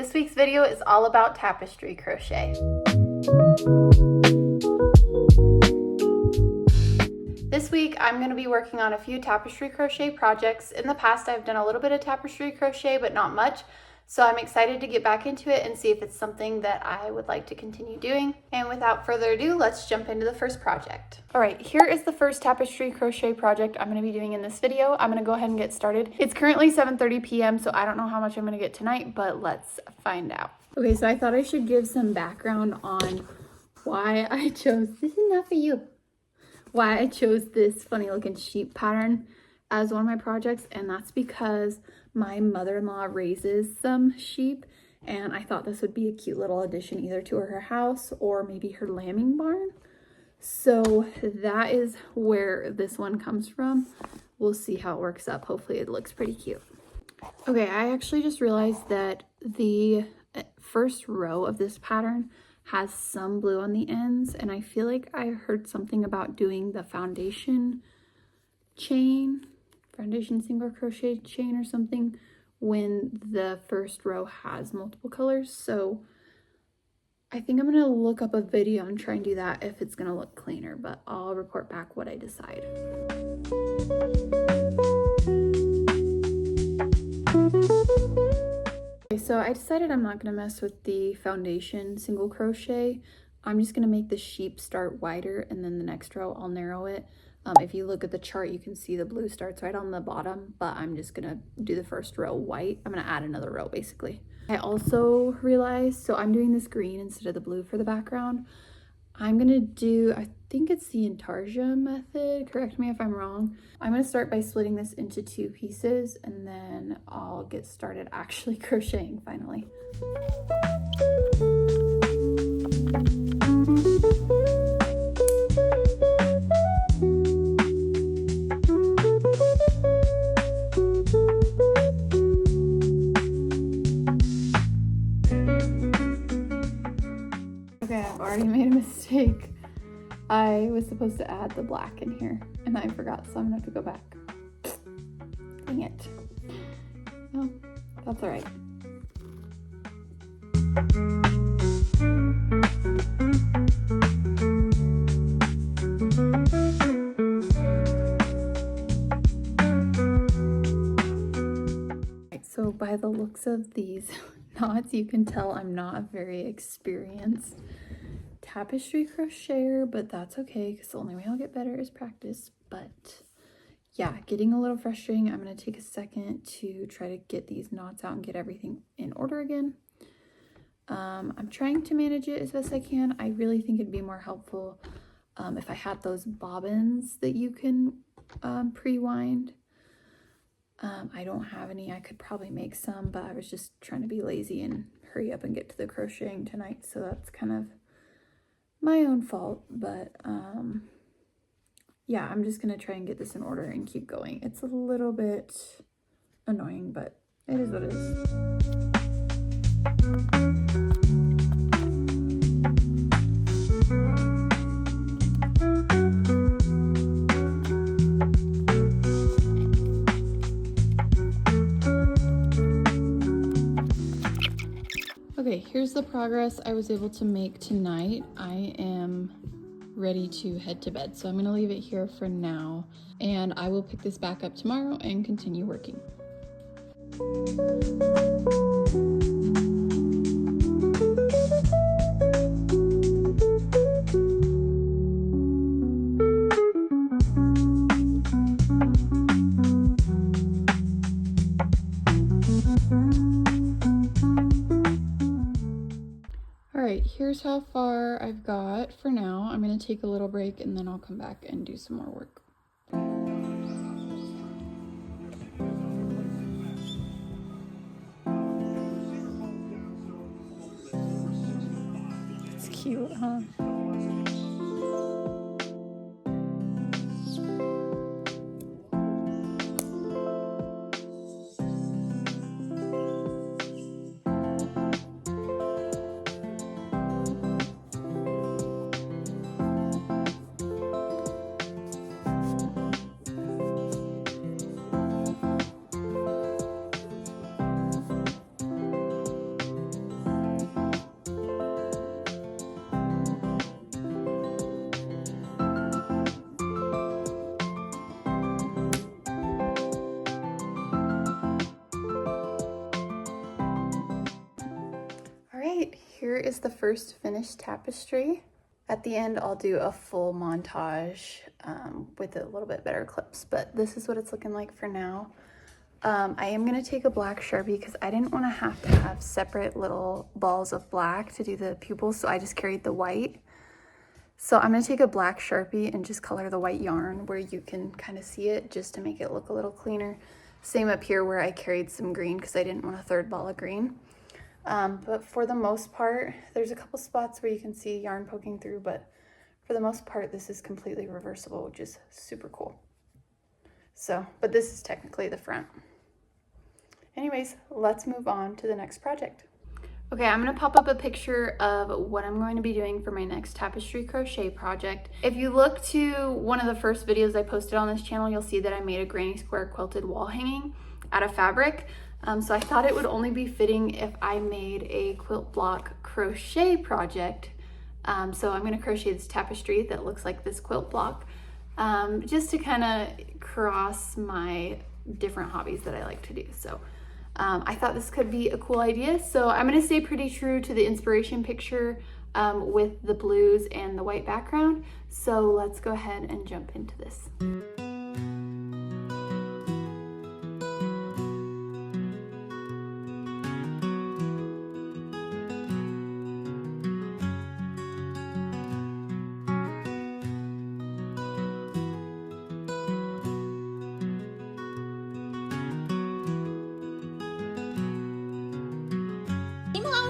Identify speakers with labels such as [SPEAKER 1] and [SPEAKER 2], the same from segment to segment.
[SPEAKER 1] This week's video is all about tapestry crochet. This week I'm going to be working on a few tapestry crochet projects. In the past I've done a little bit of tapestry crochet, but not much. So I'm excited to get back into it and see if it's something that I would like to continue doing. And without further ado, let's jump into the first project. All right, here is the first tapestry crochet project I'm going to be doing in this video. I'm going to go ahead and get started. It's currently 7:30 p.m. so I don't know how much I'm going to get tonight, but let's find out. Okay, so I thought I should give some background on why I chose, this is not for you, why I chose this funny looking sheep pattern as one of my projects, and that's because my mother-in-law raises some sheep, and I thought this would be a cute little addition either to her house or maybe her lambing barn. So that is where this one comes from. We'll see how it works up. Hopefully it looks pretty cute. Okay, I actually just realized that the first row of this pattern has some blue on the ends, and I feel like I heard something about doing the foundation single crochet chain or something when the first row has multiple colors. So I think I'm gonna look up a video and try and do that if it's gonna look cleaner, but I'll report back what I decide. Okay, so I decided I'm not gonna mess with the foundation single crochet. I'm just gonna make the sheep start wider, and then the next row I'll narrow it. If you look at the chart, you can see the blue starts right on the bottom, but I'm just gonna do the first row white. I'm gonna add another row basically. I also realized, so I'm doing this green instead of the blue for the background. I'm gonna do, I think it's the intarsia method, correct me if I'm wrong. I'm gonna start by splitting this into two pieces, and then I'll get started actually crocheting finally. I've already made a mistake. I was supposed to add the black in here and I forgot, so I'm gonna have to go back. Dang it. Oh, that's all right. So by the looks of these knots, you can tell I'm not a very experienced tapestry crocheter, but that's okay because the only way I'll get better is practice. But yeah, getting a little frustrating. I'm going to take a second to try to get these knots out and get everything in order again. I'm trying to manage it as best I can. I really think it'd be more helpful if I had those bobbins that you can pre-wind. I don't have any. I could probably make some, but I was just trying to be lazy and hurry up and get to the crocheting tonight, so that's kind of my own fault. But yeah, I'm just gonna try and get this in order and keep going. It's a little bit annoying, but it is what it is. Okay, here's the progress I was able to make tonight. I am ready to head to bed, so I'm going to leave it here for now, and I will pick this back up tomorrow and continue working. Alright, here's how far I've got for now. I'm going to take a little break and then I'll come back and do some more work. It's cute, huh? here is the first finished tapestry. At the end, I'll do a full montage with a little bit better clips, but this is what it's looking like for now. I am going to take a black Sharpie because I didn't want to have separate little balls of black to do the pupils, so I just carried the white. So I'm going to take a black Sharpie and just color the white yarn where you can kind of see it, just to make it look a little cleaner. Same up here where I carried some green because I didn't want a third ball of green. But for the most part, there's a couple spots where you can see yarn poking through, but for the most part, this is completely reversible, which is super cool. So, but this is technically the front. Anyways, let's move on to the next project. Okay, I'm gonna pop up a picture of what I'm going to be doing for my next tapestry crochet project. If you look to one of the first videos I posted on this channel, you'll see that I made a granny square quilted wall hanging out of fabric. So I thought it would only be fitting if I made a quilt block crochet project. So I'm gonna crochet this tapestry that looks like this quilt block, just to kind of cross my different hobbies that I like to do. So I thought this could be a cool idea. So I'm going to stay pretty true to the inspiration picture with the blues and the white background. So let's go ahead and jump into this.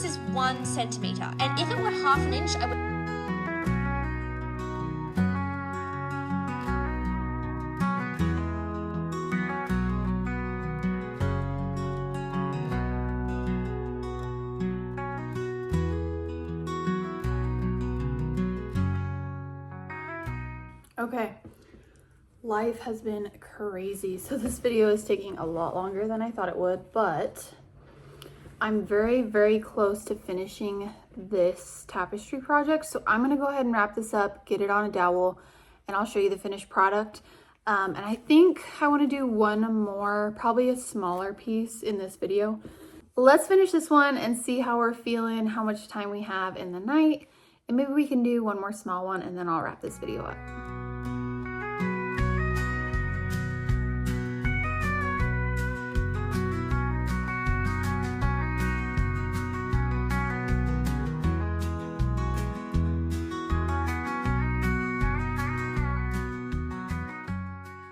[SPEAKER 2] Is 1 centimeter, and if it were half an inch, I would.
[SPEAKER 1] Okay, life has been crazy, so this video is taking a lot longer than I thought it would, but I'm very, very close to finishing this tapestry project. So I'm gonna go ahead and wrap this up, get it on a dowel, and I'll show you the finished product. And I think I wanna do one more, probably a smaller piece in this video. Let's finish this one and see how we're feeling, how much time we have in the night, and maybe we can do one more small one and then I'll wrap this video up.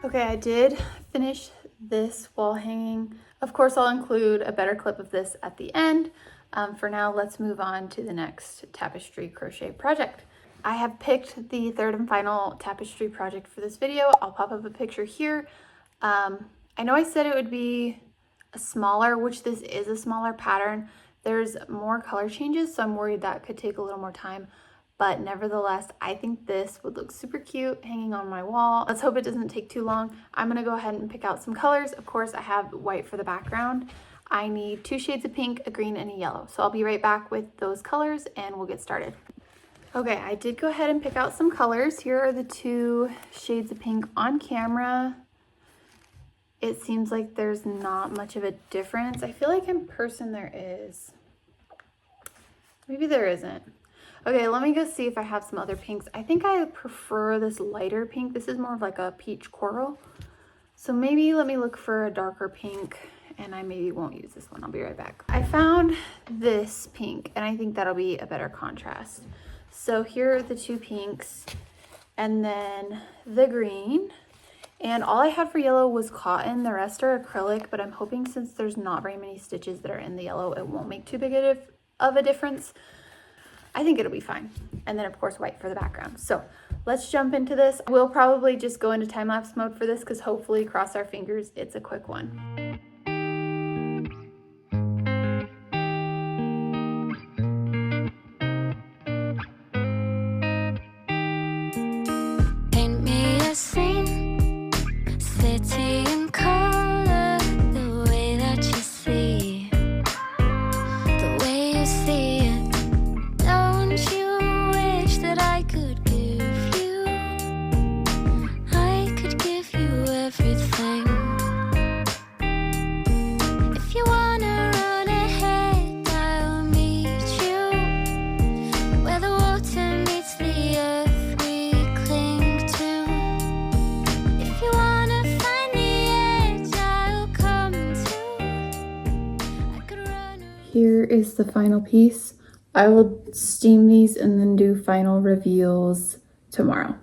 [SPEAKER 1] Okay, I did finish this wall hanging. Of course, I'll include a better clip of this at the end. For now, let's move on to the next tapestry crochet project. I have picked the third and final tapestry project for this video. I'll pop up a picture here. I know I said it would be a smaller, which this is a smaller pattern. There's more color changes, so I'm worried that could take a little more time. But nevertheless, I think this would look super cute hanging on my wall. Let's hope it doesn't take too long. I'm gonna go ahead and pick out some colors. Of course, I have white for the background. I need 2 shades of pink, a green, and a yellow. So I'll be right back with those colors and we'll get started. Okay, I did go ahead and pick out some colors. Here are the 2 shades of pink on camera. It seems like there's not much of a difference. I feel like in person there is. Maybe there isn't. Okay, let me go see if I have some other pinks. I think I prefer this lighter pink. This is more of like a peach coral. So maybe let me look for a darker pink, and I maybe won't use this one. I'll be right back. I found this pink, and I think that'll be a better contrast. So here are the 2 pinks, and then the green. And all I had for yellow was cotton. The rest are acrylic, but I'm hoping since there's not very many stitches that are in the yellow, it won't make too big of a difference. I think it'll be fine. And then of course white for the background. So let's jump into this. We'll probably just go into time-lapse mode for this because hopefully, cross our fingers, it's a quick one.
[SPEAKER 3] Paint me a scene, city in color, the way that you see, the way you see it. Don't you wish that I could give you everything?
[SPEAKER 1] here is the final piece. I will steam these and then do final reveals tomorrow.